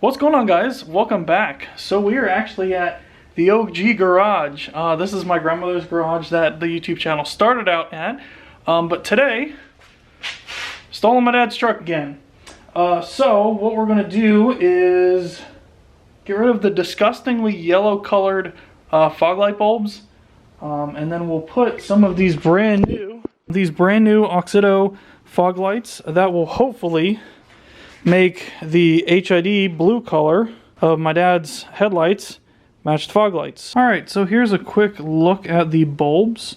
What's going on, guys? Welcome back. So we are actually at the OG garage. This is my grandmother's garage that the YouTube channel started out at. But today, stolen my dad's truck again. So what we're gonna do is get rid of the disgustingly yellow colored fog light bulbs. And then we'll put some of these brand new Auxito fog lights that will hopefully make the HID blue color of my dad's headlights match the fog lights. Alright, so here's a quick look at the bulbs.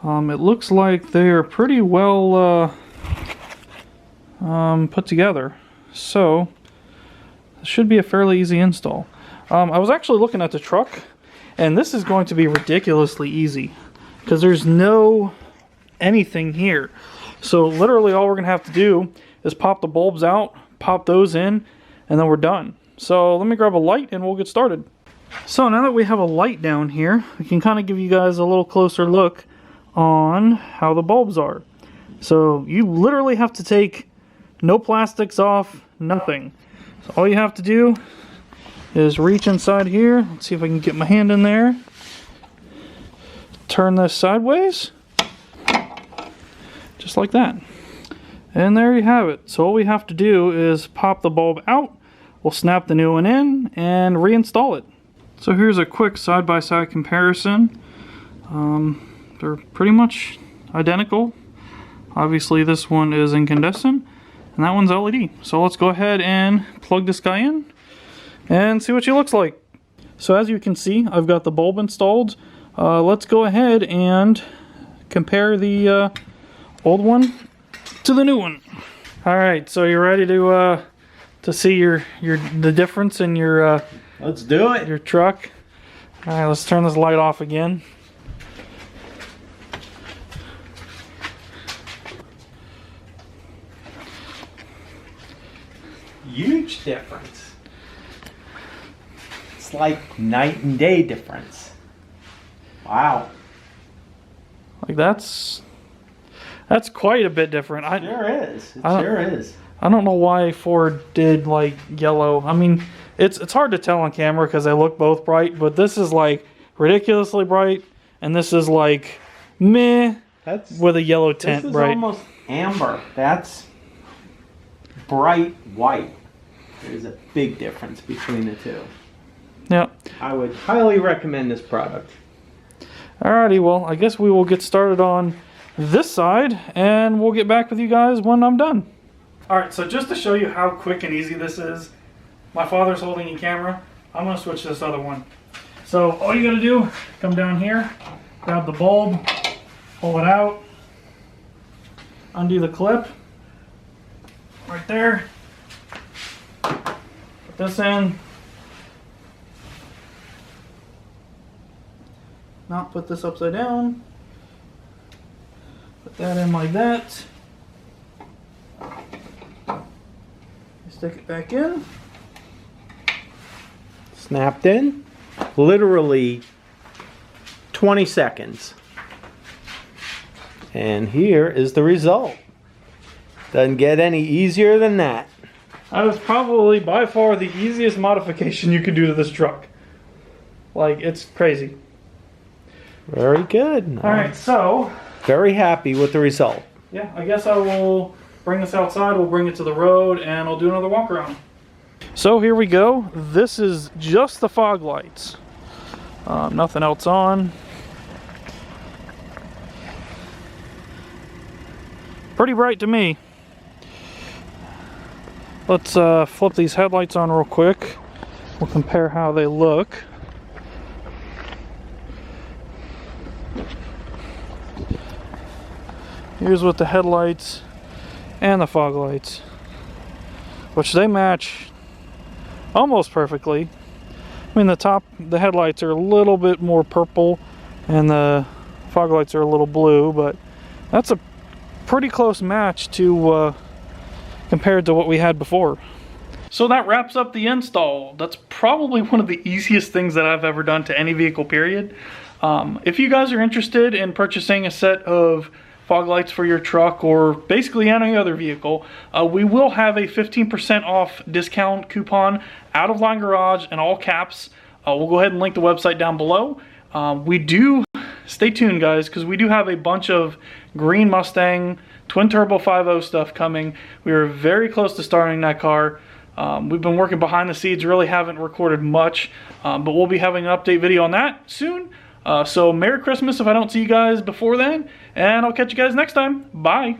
It looks like they are pretty well put together. So, it should be a fairly easy install. I was actually looking at the truck, and this is going to be ridiculously easy because there's no anything here. So literally all we're going to have to do is pop the bulbs out, pop those in, and then we're done. So let me grab a light and we'll get started. So now that we have a light down here, we can kind of give you guys a little closer look on how the bulbs are. So you literally have to take no plastics off, nothing. So all you have to do is reach inside here. Let's see if I can get my hand in there. Turn this sideways. Just like that. And there you have it. So all we have to do is pop the bulb out, we'll snap the new one in, and reinstall it. So here's a quick side-by-side comparison. They're pretty much identical. Obviously this one is incandescent, and that one's LED. So let's go ahead and plug this guy in and see what she looks like. So as you can see, I've got the bulb installed. Let's go ahead and compare the old one to the new one. All right, so you're ready to see the difference in your let's do it. Your truck. All right, let's turn this light off again. Huge difference. It's like night and day difference. Wow. Like that's quite a bit different. Sure is. It sure is. I don't know why Ford did like yellow. I mean, it's hard to tell on camera because they look both bright, but this is like ridiculously bright, and this is like meh with a yellow tint. This is bright. Almost amber. That's bright white. There's a big difference between the two. Yeah. I would highly recommend this product. Alrighty, well, I guess we will get started on this side, and we'll get back with you guys when I'm done. Alright, so just to show you how quick and easy this is, my father's holding a camera. I'm going to switch to this other one. So all you got to do, come down here, grab the bulb, pull it out, undo the clip, right there, put this in, not put this upside down, put that in like that, stick it back in. Snapped in. Literally 20 seconds. And here is the result. Doesn't get any easier than that. That is probably by far the easiest modification you could do to this truck. Like, it's crazy. Very good. Alright, so very happy with the result. Yeah, I guess I will bring this outside, we'll bring it to the road, and I'll do another walk around. So here we go. This is just the fog lights. Nothing else on. Pretty bright to me. Let's flip these headlights on real quick. We'll compare how they look. Here's with the headlights and the fog lights, which they match almost perfectly. I mean, the headlights are a little bit more purple and the fog lights are a little blue, but that's a pretty close match to compared to what we had before. So that wraps up the install. That's probably one of the easiest things that I've ever done to any vehicle, period. If you guys are interested in purchasing a set of fog lights for your truck or basically any other vehicle, we will have a 15% off discount coupon, Out of Line Garage, in all caps. We'll go ahead and link the website down below. Stay tuned guys, because we do have a bunch of green Mustang twin turbo 5.0 stuff coming. We are very close to starting that car. We've been working behind the scenes, really haven't recorded much, but we'll be having an update video on that soon. So Merry Christmas if I don't see you guys before then, and I'll catch you guys next time. Bye.